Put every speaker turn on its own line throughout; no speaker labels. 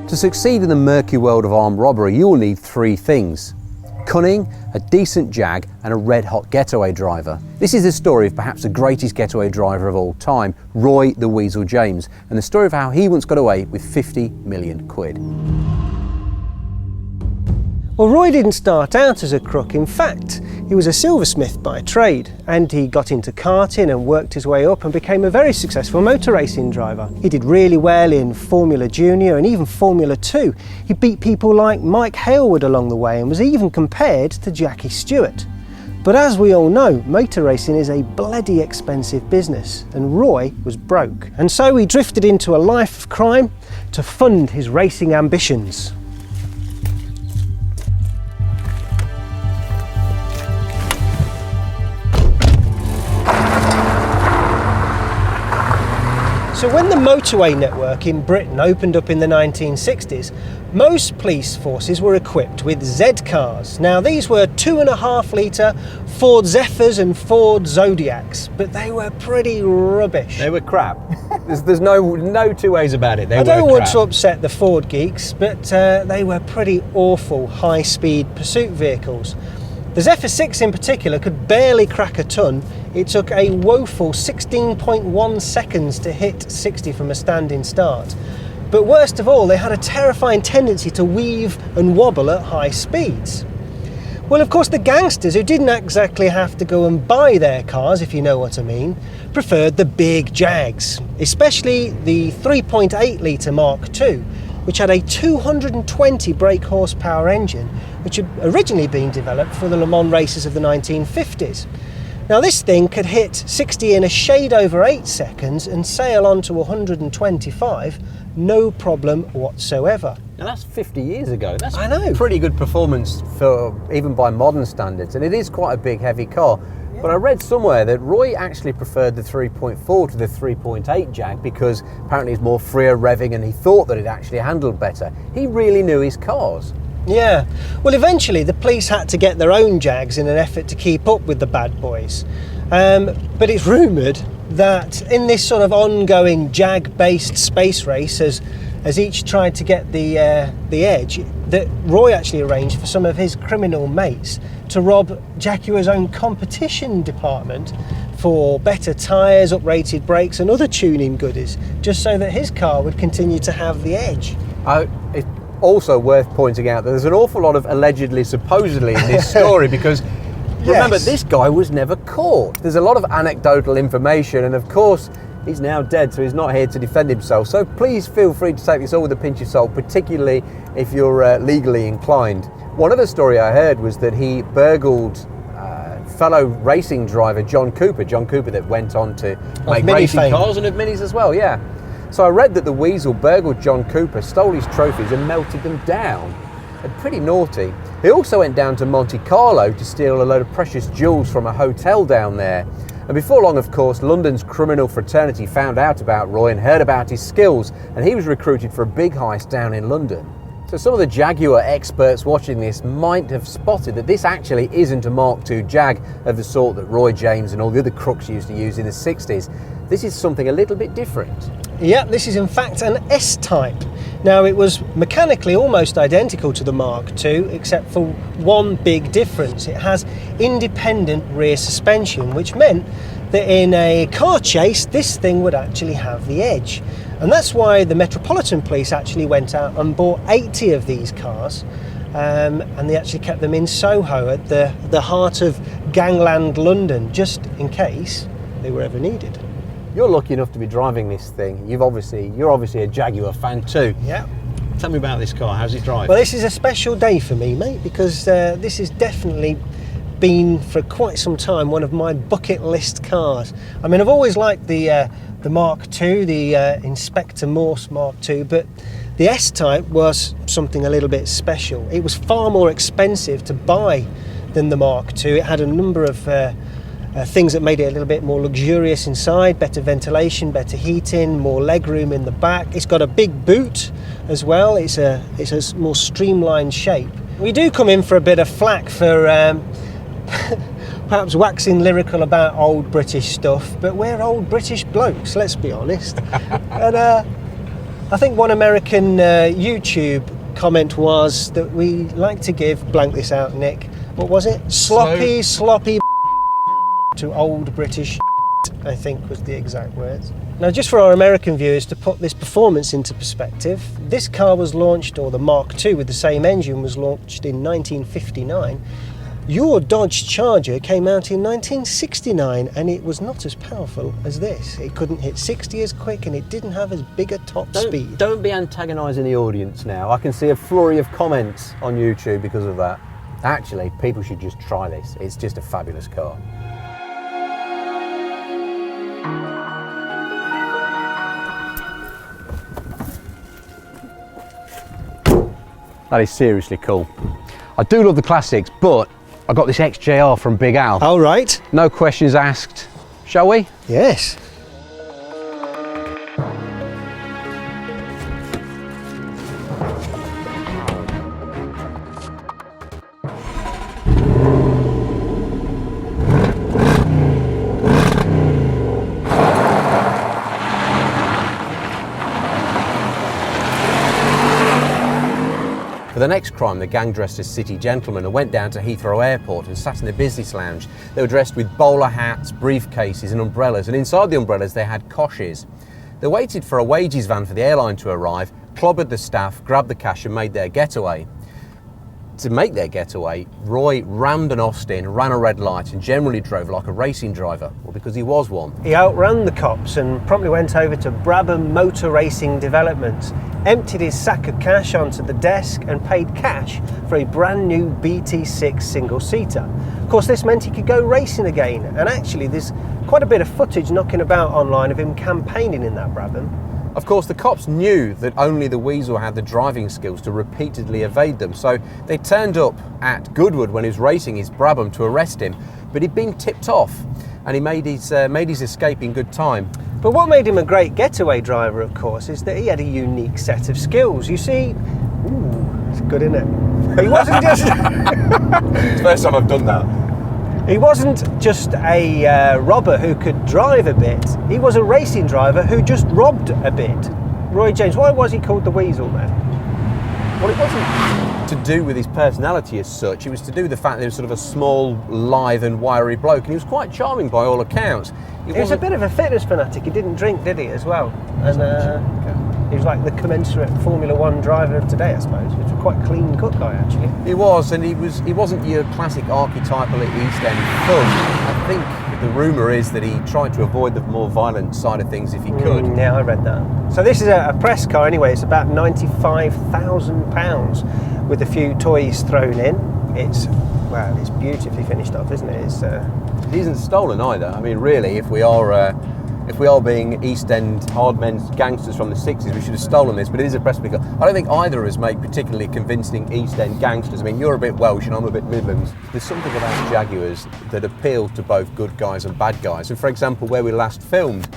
To succeed in the murky world of armed robbery, you will need three things: cunning, a decent jag, and a red-hot getaway driver. This is the story of perhaps the greatest getaway driver of all time, Roy the Weasel James, and the story of how he once got away with 50 million quid.
Well, Roy didn't start out as a crook. In fact, he was a silversmith by trade, and he got into karting and worked his way up and became a very successful motor racing driver. He did really well in Formula Junior and even Formula 2. He beat people like Mike Hailwood along the way and was even compared to Jackie Stewart. But as we all know, motor racing is a bloody expensive business, and Roy was broke. And so he drifted into a life of crime to fund his racing ambitions. So when the motorway network in Britain opened up in the 1960s, most police forces were equipped with Z-cars. Now these were 2.5 litre Ford Zephyrs and Ford Zodiacs, but they were pretty rubbish.
They were crap. There's no two ways about it.
I don't want to upset the Ford geeks, but they were pretty awful high-speed pursuit vehicles. The Zephyr 6 in particular could barely crack a ton. It took a woeful 16.1 seconds to hit 60 from a standing start. But worst of all, they had a terrifying tendency to weave and wobble at high speeds. Well, of course, the gangsters, who didn't exactly have to go and buy their cars, if you know what I mean, preferred the big Jags, especially the 3.8 litre Mark II, which had a 220 brake horsepower engine, which had originally been developed for the Le Mans races of the 1950s. Now this thing could hit 60 in a shade over 8 seconds and sail on to 125, no problem whatsoever.
Now that's 50 years ago. That's
I know.
Pretty good performance for even by modern standards, and it is quite a big, heavy car. Yeah. But I read somewhere that Roy actually preferred the 3.4 to the 3.8 Jag because apparently it's more freer revving, and he thought that it actually handled better. He really knew his cars.
Yeah, well eventually the police had to get their own Jags in an effort to keep up with the bad boys. But it's rumoured that in this sort of ongoing Jag-based space race, as each tried to get the edge, that Roy actually arranged for some of his criminal mates to rob Jaguar's own competition department for better tyres, uprated brakes and other tuning goodies, just so that his car would continue to have the edge.
It's also worth pointing out that there's an awful lot of allegedly, supposedly in this story because remember, this guy was never caught. There's a lot of anecdotal information, and of course he's now dead, so he's not here to defend himself. So please feel free to take this all with a pinch of salt, particularly if you're legally inclined. One other story I heard was that he burgled fellow racing driver John Cooper that went on to make racing cars and of minis as well, yeah. So I read that the Weasel burgled John Cooper, stole his trophies and melted them down. Pretty naughty. He also went down to Monte Carlo to steal a load of precious jewels from a hotel down there. And before long, of course, London's criminal fraternity found out about Roy and heard about his skills, and he was recruited for a big heist down in London. So some of the Jaguar experts watching this might have spotted that this actually isn't a Mark II Jag of the sort that Roy James and all the other crooks used to use in the 60s. This is something a little bit different.
Yeah, this is in fact an S-type. Now it was mechanically almost identical to the Mark II, except for one big difference. It has independent rear suspension, which meant that in a car chase, this thing would actually have the edge. And that's why the Metropolitan Police actually went out and bought 80 of these cars, and they actually kept them in Soho at the heart of gangland London, just in case they were ever needed.
You're lucky enough to be driving this thing. You're obviously a Jaguar fan too.
Yeah.
Tell me about this car. How's it drive?
Well, this is a special day for me, mate, because this has definitely been for quite some time one of my bucket list cars. I mean, I've always liked the Mark II, the Inspector Morse Mark II, but the S-Type was something a little bit special. It was far more expensive to buy than the Mark II. It had a number of things that made it a little bit more luxurious inside, better ventilation, better heating, more legroom in the back. It's got a big boot as well. It's a more streamlined shape. We do come in for a bit of flack for perhaps waxing lyrical about old British stuff, but we're old British blokes, let's be honest. And I think one American YouTube comment was that we like to give, blank this out, Nick, what was it? Sloppy to old British I think was the exact words. Now, just for our American viewers to put this performance into perspective, this car was launched, or the Mark II with the same engine was launched in 1959. Your Dodge Charger came out in 1969 and it was not as powerful as this. It couldn't hit 60 as quick and it didn't have as big a top speed.
Don't be antagonising the audience now. I can see a flurry of comments on YouTube because of that. Actually, people should just try this. It's just a fabulous car. That is seriously cool. I do love the classics, but I got this XJR from Big Al.
All right.
No questions asked. Shall we?
Yes.
For the next crime, the gang dressed as city gentlemen and went down to Heathrow Airport and sat in the business lounge. They were dressed with bowler hats, briefcases and umbrellas, and inside the umbrellas they had koshes. They waited for a wages van for the airline to arrive, clobbered the staff, grabbed the cash and made their getaway. To make their getaway, Roy rammed an Austin, ran a red light and generally drove like a racing driver, well, because he was one.
He outran the cops and promptly went over to Brabham Motor Racing Developments, emptied his sack of cash onto the desk and paid cash for a brand new BT6 single-seater. Of course, this meant he could go racing again, and actually there's quite a bit of footage knocking about online of him campaigning in that Brabham.
Of course, the cops knew that only the Weasel had the driving skills to repeatedly evade them, so they turned up at Goodwood when he was racing his Brabham to arrest him, but he'd been tipped off and he made his escape in good time.
But what made him a great getaway driver, of course, is that he had a unique set of skills. You see, it's good, isn't it? He wasn't just...
It's the first time I've done that.
He wasn't just a robber who could drive a bit. He was a racing driver who just robbed a bit. Roy James, why was he called the Weasel then?
Well, it wasn't to do with his personality as such. It was to do with the fact that he was sort of a small, lithe and wiry bloke, and he was quite charming by all accounts.
He was a bit of a fitness fanatic. He didn't drink, did he, as well? And he was like the commensurate Formula One driver of today, I suppose. He was a quite clean-cut guy, actually.
He was, and he wasn't your classic archetypal East End thug. I think the rumour is that he tried to avoid the more violent side of things if he could.
Yeah, I read that. So this is a press car anyway. It's about £95,000 with a few toys thrown in. It's beautifully finished off, isn't it?
It isn't stolen either. I mean, really, if we are being East End hard men gangsters from the 60s, we should have stolen this, but it is a press car. I don't think either of us make particularly convincing East End gangsters. I mean, you're a bit Welsh and I'm a bit Midlands. There's something about Jaguars that appeal to both good guys and bad guys. And for example, where we last filmed,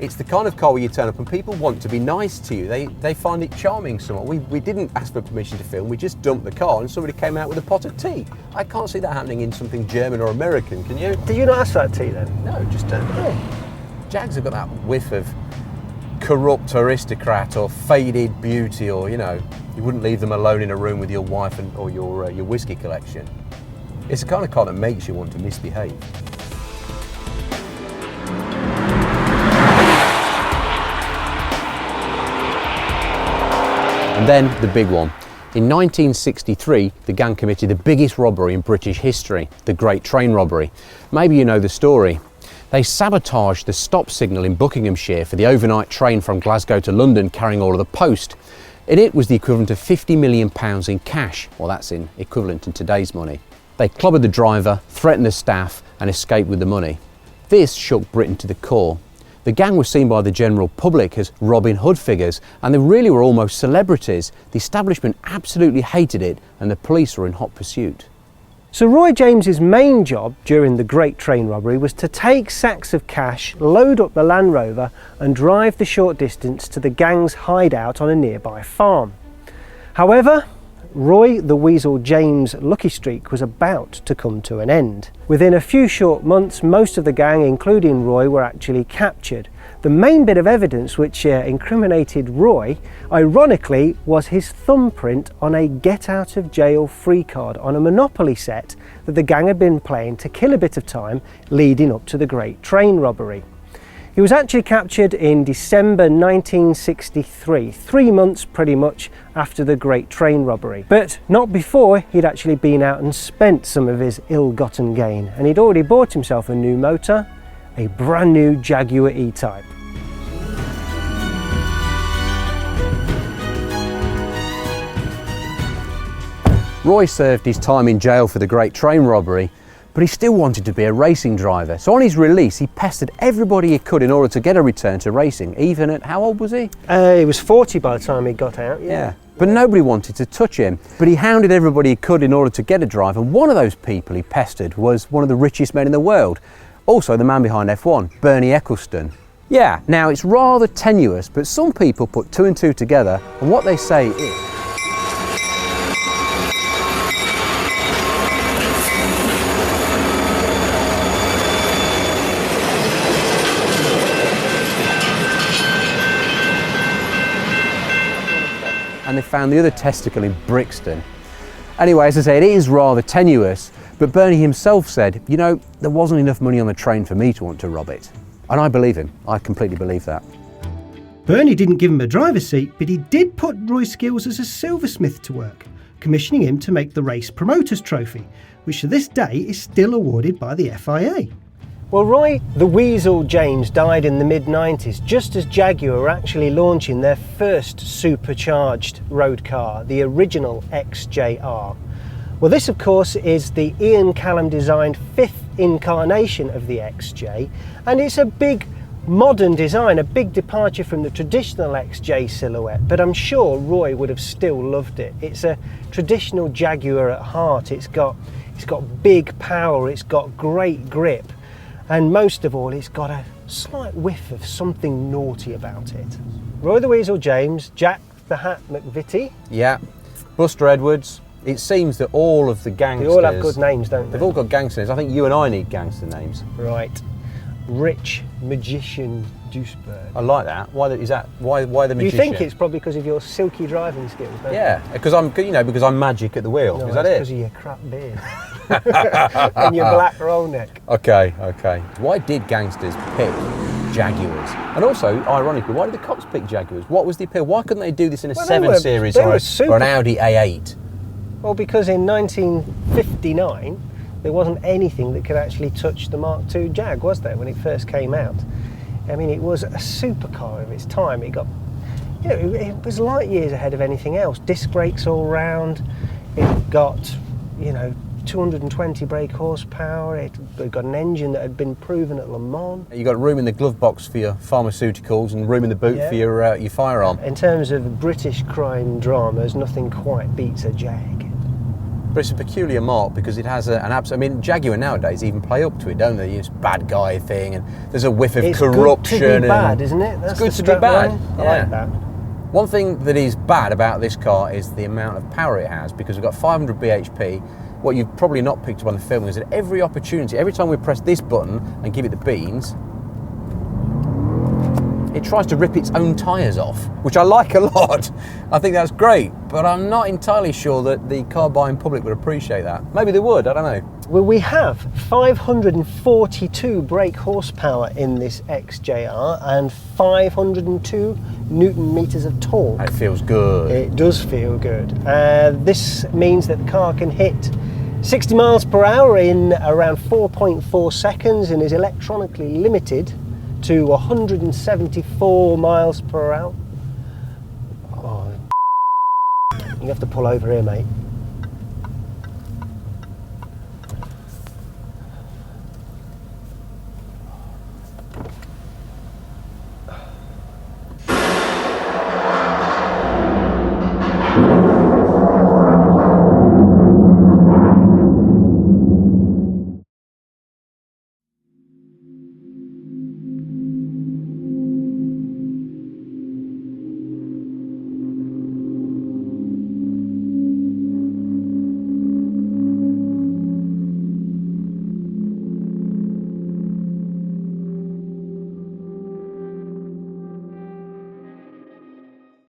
it's the kind of car where you turn up and people want to be nice to you. They find it charming somewhat. We didn't ask for permission to film, we just dumped the car and somebody came out with a pot of tea. I can't see that happening in something German or American, can you?
Did you not ask for that tea then?
No, just Jags have got that whiff of corrupt aristocrat or faded beauty, or, you wouldn't leave them alone in a room with your wife or your whiskey collection. It's the kind of car that makes you want to misbehave. And then the big one. In 1963, the gang committed the biggest robbery in British history, the Great Train Robbery. Maybe you know the story. They sabotaged the stop signal in Buckinghamshire for the overnight train from Glasgow to London carrying all of the post. In it was the equivalent of £50 million in cash. Well, that's equivalent in today's money. They clobbered the driver, threatened the staff and escaped with the money. This shook Britain to the core. The gang was seen by the general public as Robin Hood figures, and they really were almost celebrities. The establishment absolutely hated it and the police were in hot pursuit.
So Roy James's main job during the Great Train Robbery was to take sacks of cash, load up the Land Rover and drive the short distance to the gang's hideout on a nearby farm. However, Roy the Weasel James' lucky streak was about to come to an end. Within a few short months, most of the gang, including Roy, were actually captured. The main bit of evidence which incriminated Roy, ironically, was his thumbprint on a get out of jail free card on a Monopoly set that the gang had been playing to kill a bit of time leading up to the Great Train robbery. He was actually captured in December 1963, 3 months pretty much after the Great Train robbery. But not before he'd actually been out and spent some of his ill-gotten gain, and he'd already bought himself a new motor, a brand new Jaguar E-Type.
Roy served his time in jail for the Great Train robbery, but he still wanted to be a racing driver. So on his release, he pestered everybody he could in order to get a return to racing, even at, how old was he?
He was 40 by the time he got out, yeah.
But nobody wanted to touch him. But he hounded everybody he could in order to get a drive, and one of those people he pestered was one of the richest men in the world, also the man behind F1, Bernie Ecclestone. Yeah, now it's rather tenuous, but some people put 2 and 2 together, and what they say is... and they found the other testicle in Brixton. Anyway, as I say, it is rather tenuous, but Bernie himself said, you know, there wasn't enough money on the train for me to want to rob it. And I believe him. I completely believe that.
Bernie didn't give him a driver's seat, but he did put Roy's skills as a silversmith to work, commissioning him to make the race promoters trophy, which to this day is still awarded by the FIA. Well, Roy the Weasel James died in the mid-90s, just as Jaguar were actually launching their first supercharged road car, the original XJR. Well, this of course is the Ian Callum designed 5th incarnation of the XJ, and it's a big modern design, a big departure from the traditional XJ silhouette, but I'm sure Roy would have still loved it. It's a traditional Jaguar at heart. It's got big power, it's got great grip, and most of all, it's got a slight whiff of something naughty about it. Roy the Weasel James, Jack the Hat McVitie.
Yeah, Buster Edwards. It seems that all of the gangsters...
They all have good names, don't they?
They've all got gangster names. I think you and I need gangster names.
Right. Rich Magician Douchebird.
I like that. Why is that? Why the magician?
You think it's probably because of your silky driving skills, don't you?
Yeah, because I'm magic at the wheel.
No,
is that it?
Because of your crap beard and your black roll neck.
Okay. Why did gangsters pick Jaguars? And also, ironically, why did the cops pick Jaguars? What was the appeal? Why couldn't they do this in a 7 Series or an Audi A8?
Well, because in 1959 there wasn't anything that could actually touch the Mark II Jag, was there, when it first came out? I mean, it was a supercar of its time. It got, you know, it was light years ahead of anything else. Disc brakes all round. It got, you know, 220 brake horsepower. It got an engine that had been proven at Le Mans.
You got room in the glove box for your pharmaceuticals and room in the boot for your firearm.
In terms of British crime dramas, nothing quite beats a Jag.
But it's a peculiar mark because it has an absolute... I mean, Jaguar nowadays even play up to it, don't they? It's bad guy thing, and there's a whiff of corruption.
It's good to be bad, isn't it? That's
it's good to be bad.
I like that.
One thing that is bad about this car is the amount of power it has, because we've got 500 bhp. What you've probably not picked up on the film is that every opportunity, every time we press this button and give it the beans, it tries to rip its own tyres off, which I like a lot. I think that's great, but I'm not entirely sure that the car buying public would appreciate that. Maybe they would, I don't know.
Well, we have 542 brake horsepower in this XJR and 502 Newton meters of torque.
It feels good.
It does feel good. This means that the car can hit 60 miles per hour in around 4.4 seconds and is electronically limited to 174 miles per hour. Oh, you have to pull over here, mate.